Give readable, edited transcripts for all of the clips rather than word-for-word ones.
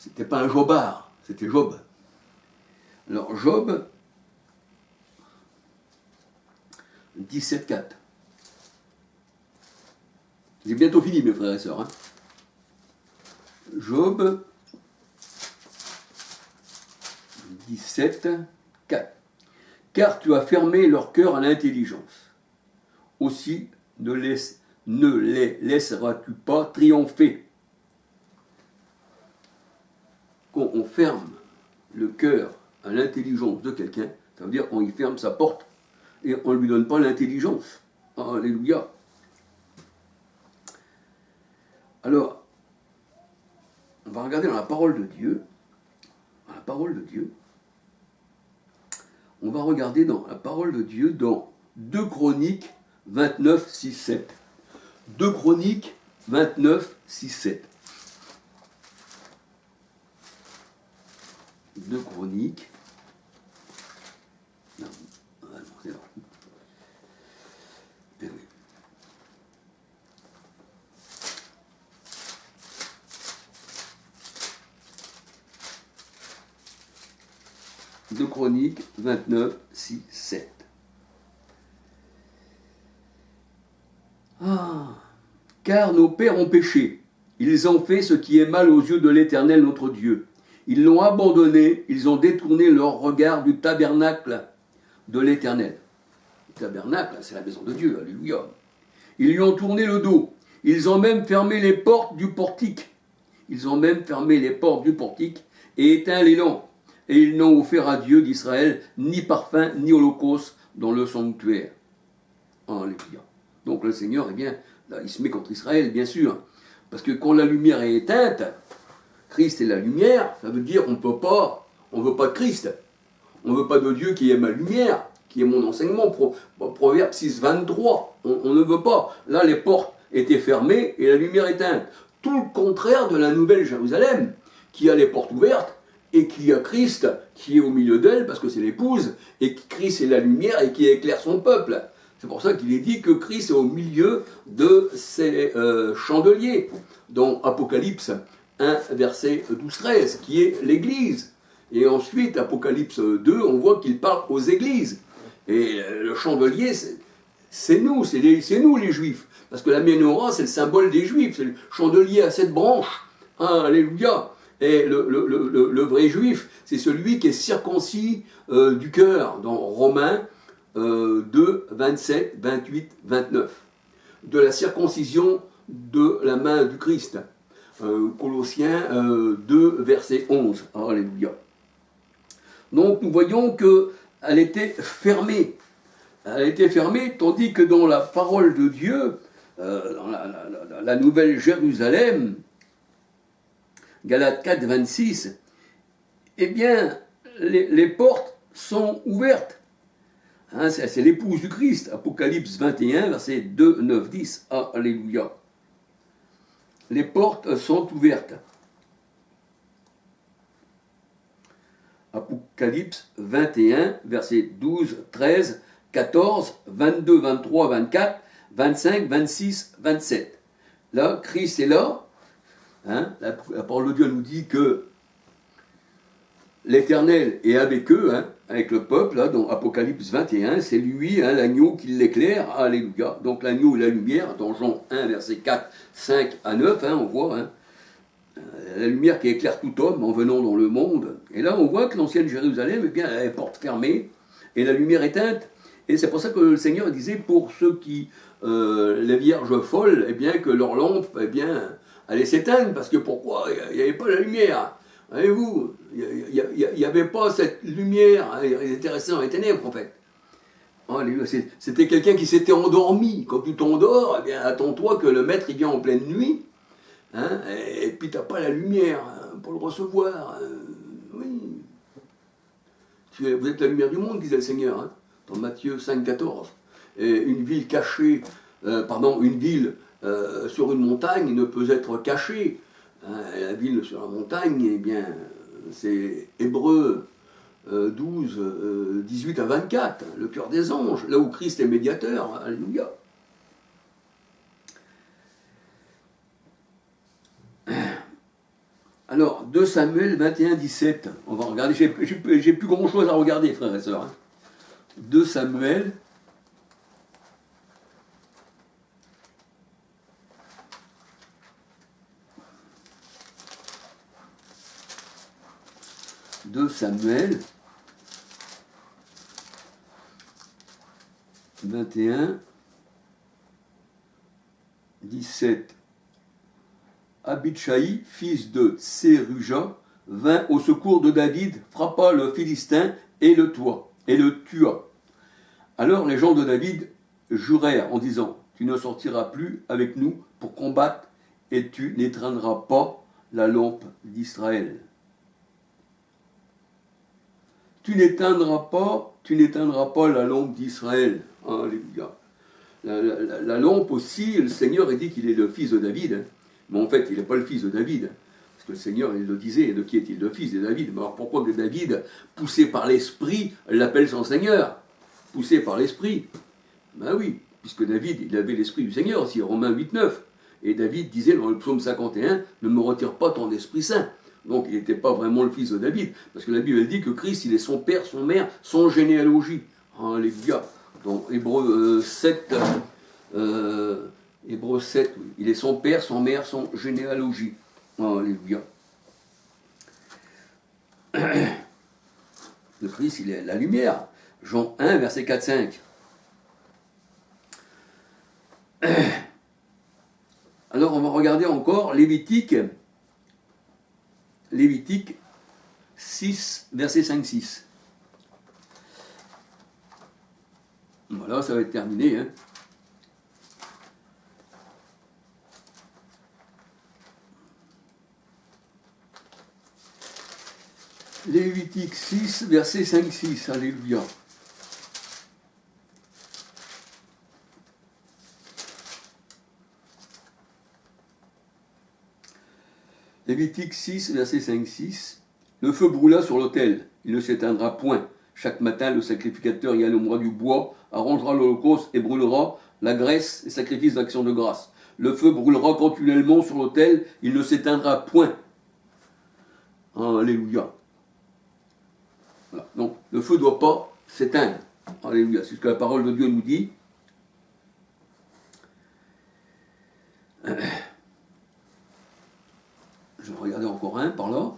C'était pas un Jobard, c'était Job. Alors Job 17,4. J'ai bientôt fini, mes frères et sœurs. Hein. Job 17,4. Car tu as fermé leur cœur à l'intelligence. Aussi ne les laisseras-tu pas triompher. Quand on ferme le cœur à l'intelligence de quelqu'un, ça veut dire qu'on y ferme sa porte et on ne lui donne pas l'intelligence. Alléluia. Alors, on va regarder dans la parole de Dieu. Dans la parole de Dieu. On va regarder dans la parole de Dieu dans 2 Chroniques 29, 6, 7. 2 Chroniques 29, 6, 7. 2 Chroniques. Non, c'est là. Eh oui. De Chroniques 29, 6, 7. Car nos pères ont péché, ils ont fait ce qui est mal aux yeux de l'Éternel notre Dieu. Ils l'ont abandonné, ils ont détourné leur regard du tabernacle de l'Éternel. Le tabernacle, c'est la maison de Dieu, alléluia. Ils lui ont tourné le dos, ils ont même fermé les portes du portique. Ils ont même fermé les portes du portique et éteint les lampes. Et ils n'ont offert à Dieu d'Israël ni parfum ni holocauste dans le sanctuaire. Alléluia. Donc le Seigneur, eh bien, là, il se met contre Israël, bien sûr. Parce que quand la lumière est éteinte, Christ est la lumière, ça veut dire on ne veut pas de Christ. On ne veut pas de Dieu qui est ma lumière, qui est mon enseignement. Proverbe 6, 23. On ne veut pas. Là, les portes étaient fermées et la lumière éteinte. Tout le contraire de la Nouvelle Jérusalem, qui a les portes ouvertes et qui a Christ qui est au milieu d'elle, parce que c'est l'épouse, et Christ est la lumière et qui éclaire son peuple. C'est pour ça qu'il est dit que Christ est au milieu de ces chandeliers, dans Apocalypse 1, verset 12-13, qui est l'Église. Et ensuite, Apocalypse 2, on voit qu'il parle aux églises. Et le chandelier, c'est nous les Juifs. Parce que la menorah, c'est le symbole des Juifs. C'est le chandelier à 7 branches. Alléluia. Et le vrai Juif, c'est celui qui est circoncis du cœur, dans Romains 2, 27, 28, 29. De la circoncision de la main du Christ. Colossiens 2, verset 11. Alléluia. Donc nous voyons qu'elle était fermée. Elle était fermée, tandis que dans la parole de Dieu, dans la Nouvelle Jérusalem, Galates 4, 26, eh bien, les portes sont ouvertes. Hein, c'est l'épouse du Christ, Apocalypse 21, verset 2, 9, 10. Alléluia. Les portes sont ouvertes. Apocalypse 21, verset 12, 13, 14, 22, 23, 24, 25, 26, 27. Là, Christ est là. Hein, la parole de Dieu nous dit que l'Éternel est avec eux, hein, avec le peuple, là, dans Apocalypse 21, c'est lui, hein, l'agneau qui l'éclaire, alléluia. Donc l'agneau et la lumière, dans Jean 1, verset 4, 5 à 9, hein, on voit, hein, la lumière qui éclaire tout homme en venant dans le monde. Et là, on voit que l'ancienne Jérusalem, eh bien, elle a les portes fermées, et la lumière éteinte. Et c'est pour ça que le Seigneur disait, pour ceux qui, les vierges folles, eh bien, que leur lampe, eh bien, allait s'éteindre, parce que pourquoi? Il n'y avait pas la lumière. Voyez-vous, il n'y avait pas cette lumière, ils étaient restés dans les ténèbres, en fait. C'était quelqu'un qui s'était endormi. Quand tu t'endors, eh bien, attends-toi que le maître il vient en pleine nuit, hein, et puis tu n'as pas la lumière hein, pour le recevoir. Oui. Vous êtes la lumière du monde, disait le Seigneur, hein, dans Matthieu 5, 14. Et une ville cachée, une ville sur une montagne ne peut être cachée. La ville sur la montagne, eh bien, c'est Hébreux 12, 18 à 24, le cœur des anges, là où Christ est médiateur, alléluia. Alors, 2 Samuel 21, 17. On va regarder. J'ai plus grand chose à regarder, frères et sœurs. 2 Samuel. Samuel 21, 17. Abitchaï, fils de Tseruja, vint au secours de David, frappa le Philistin et le tua. Alors les gens de David jurèrent en disant, tu ne sortiras plus avec nous pour combattre et tu n'éteindras pas la lampe d'Israël. Tu n'éteindras pas la lampe d'Israël. Alléluia. La lampe aussi, le Seigneur a dit qu'il est le fils de David. Hein. Mais en fait, il n'est pas le fils de David. Parce que le Seigneur, il le disait, de qui est-il le fils de David? Mais alors pourquoi que David, poussé par l'Esprit, l'appelle son Seigneur? Poussé par l'Esprit. Ben oui, puisque David, il avait l'Esprit du Seigneur aussi, Romains 8, 9. Et David disait dans le psaume 51, ne me retire pas ton Esprit Saint. Donc il n'était pas vraiment le fils de David, parce que la Bible elle dit que Christ, il est son père, son mère, son généalogie. Alléluia. Donc Hébreux 7, Hébreux 7, oui. Il est son père, son mère, son généalogie. Alléluia. Le Christ, il est la lumière. Jean 1, verset 4-5. Alors on va regarder encore Lévitique 6, verset 5-6. Voilà, ça va être terminé. Hein. Lévitique 6, verset 5-6. Alléluia. Lévitique 6, verset 5-6. Le feu brûla sur l'autel, il ne s'éteindra point. Chaque matin, le sacrificateur y allumera du bois, arrangera l'holocauste et brûlera la graisse et sacrifice d'action de grâce. Le feu brûlera continuellement sur l'autel, il ne s'éteindra point. Alléluia. Voilà. Donc, le feu ne doit pas s'éteindre. Alléluia. C'est ce que la parole de Dieu nous dit. Je vais regarder encore un par là.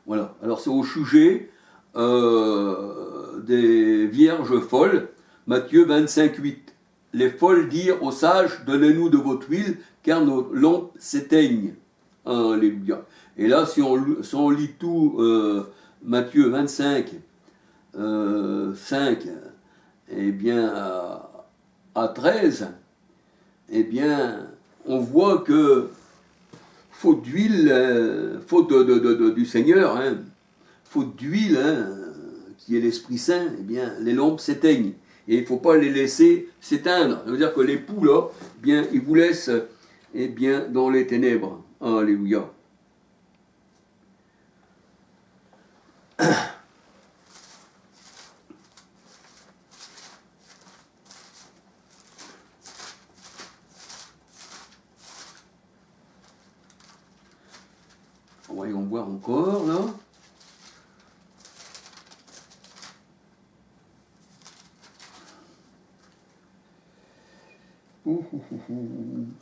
Voilà, alors c'est au sujet des vierges folles, Matthieu 25, 8. Les folles dirent aux sages, donnez-nous de votre huile, car nos lampes s'éteignent. Alléluia. Et là, si on lit tout, Matthieu 25, 5, eh bien, à 13, eh bien, on voit que faute d'huile, faute du Seigneur, hein, faute d'huile, hein, qui est l'Esprit Saint, eh bien, les lampes s'éteignent. Et il ne faut pas les laisser s'éteindre. Ça veut dire que l'époux, là, eh bien, il vous laisse eh bien, dans les ténèbres. Alléluia. Voyons voir encore, là.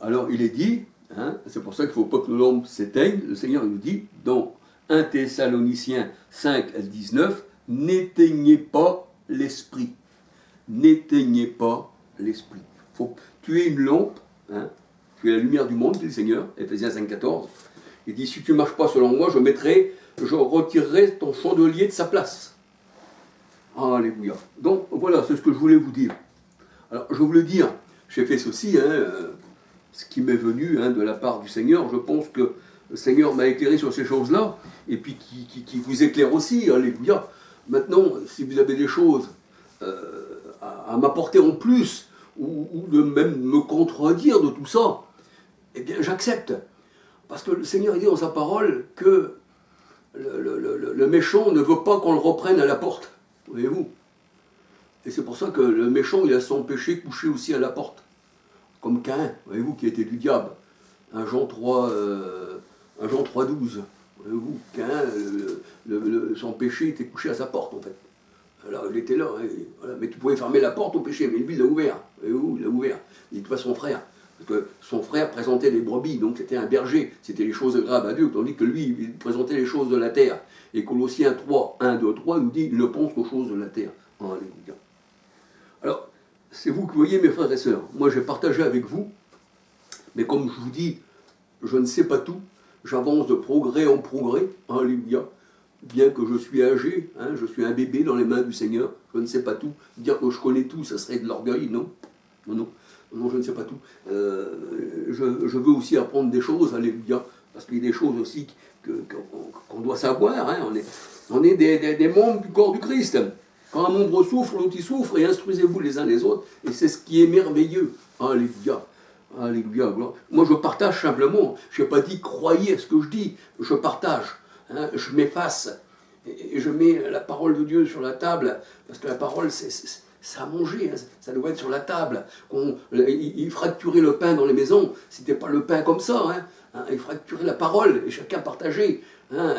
Alors, il est dit, hein, c'est pour ça qu'il ne faut pas que nos lampes s'éteignent. Le Seigneur nous dit, dans 1 Thessaloniciens 5, 19, n'éteignez pas l'esprit. N'éteignez pas l'esprit. Tu es une lampe, hein, tu es la lumière du monde, dit le Seigneur, Éphésiens 5, 14. Il dit, si tu ne marches pas selon moi, je retirerai ton chandelier de sa place. Alléluia. Donc, voilà, c'est ce que je voulais vous dire. Alors, je voulais dire, j'ai fait ceci, hein, ce qui m'est venu hein, de la part du Seigneur. Je pense que le Seigneur m'a éclairé sur ces choses-là, et puis qui vous éclaire aussi. Alléluia. Maintenant, si vous avez des choses à m'apporter en plus, ou de même me contredire de tout ça, eh bien, j'accepte. Parce que le Seigneur dit dans sa parole que le méchant ne veut pas qu'on le reprenne à la porte. Voyez-vous? Et c'est pour ça que le méchant, il a son péché couché aussi à la porte. Comme Caïn, voyez-vous, qui était du diable. 1 Jean 3, 12. Voyez-vous, Caïn, son péché était couché à sa porte, en fait. Alors, il était là, hein, voilà. Mais tu pouvais fermer la porte au péché, mais lui, il l'a ouvert. Voyez-vous, il l'a ouvert. Il dit pas son frère. Parce que son frère présentait les brebis, donc c'était un berger, c'était les choses graves à Dieu, tandis que lui, il présentait les choses de la terre. Et Colossiens 3, 1, 2, 3 nous dit, il ne pense qu'aux choses de la terre. Alléluia. Alors, c'est vous qui voyez, mes frères et sœurs. Moi, j'ai partagé avec vous, mais comme je vous dis, je ne sais pas tout. J'avance de progrès en progrès. Alléluia. Bien que je suis âgé, hein, je suis un bébé dans les mains du Seigneur. Je ne sais pas tout. Dire que je connais tout, ça serait de l'orgueil, non. Non, je ne sais pas tout. Je veux aussi apprendre des choses, alléluia. Parce qu'il y a des choses aussi qu'on doit savoir. Hein. On est des membres du corps du Christ. Quand un membre souffre, l'autre il souffre, et instruisez-vous les uns les autres, et c'est ce qui est merveilleux. Alléluia. Alléluia. Moi, je partage simplement. Je n'ai pas dit croyez à ce que je dis. Je partage. Hein, je m'efface. Et je mets la parole de Dieu sur la table. Parce que la parole, c'est à manger. Hein, ça doit être sur la table. Il fracturait le pain dans les maisons. C'était pas le pain comme ça. Hein, il fracturait la parole. Et chacun partageait. Hein,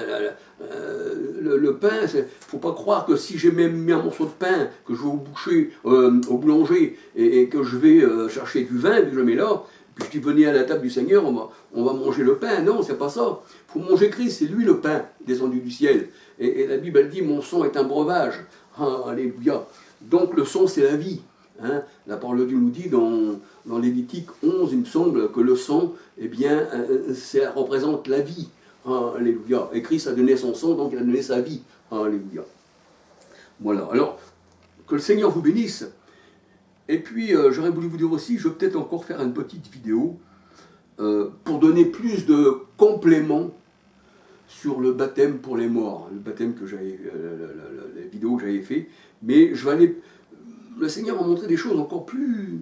le pain, il ne faut pas croire que si j'ai même mis un morceau de pain, que je vais au boulanger, et que je vais chercher du vin, puis je le mets là, puis je dis venez à la table du Seigneur, on va manger le pain. Non, c'est pas ça. Il faut manger Christ, c'est lui le pain descendu du ciel. Et la Bible elle dit mon sang est un breuvage. Alléluia. Donc le sang c'est la vie. Hein. La parole de Dieu nous dit dans Lévitique 11, il me semble que le sang, eh bien, ça représente la vie. Alléluia. Et Christ a donné son sang, donc il a donné sa vie. Alléluia. Voilà. Alors, que le Seigneur vous bénisse. Et puis, j'aurais voulu vous dire aussi, je vais peut-être encore faire une petite vidéo pour donner plus de compléments sur le baptême pour les morts. Le baptême que j'avais, les vidéos que j'avais fait. Mais je vais aller... Le Seigneur m'a montré des choses encore plus...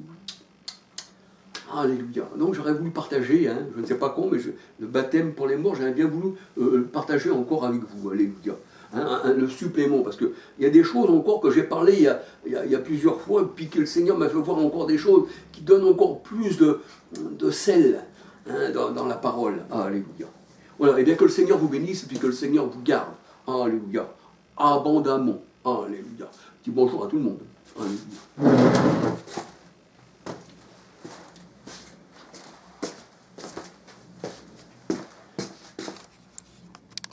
Alléluia. Donc j'aurais voulu partager, hein, je ne sais pas quand, mais le baptême pour les morts, j'aurais bien voulu le partager encore avec vous. Alléluia. Le supplément, parce qu'il y a des choses encore que j'ai parlé il y a plusieurs fois, puis que le Seigneur m'a fait voir encore des choses qui donnent encore plus de sel hein, dans la parole. Alléluia. Voilà, et bien que le Seigneur vous bénisse, et puis que le Seigneur vous garde. Alléluia. Abondamment. Alléluia. Dis bonjour à tout le monde. Alléluia.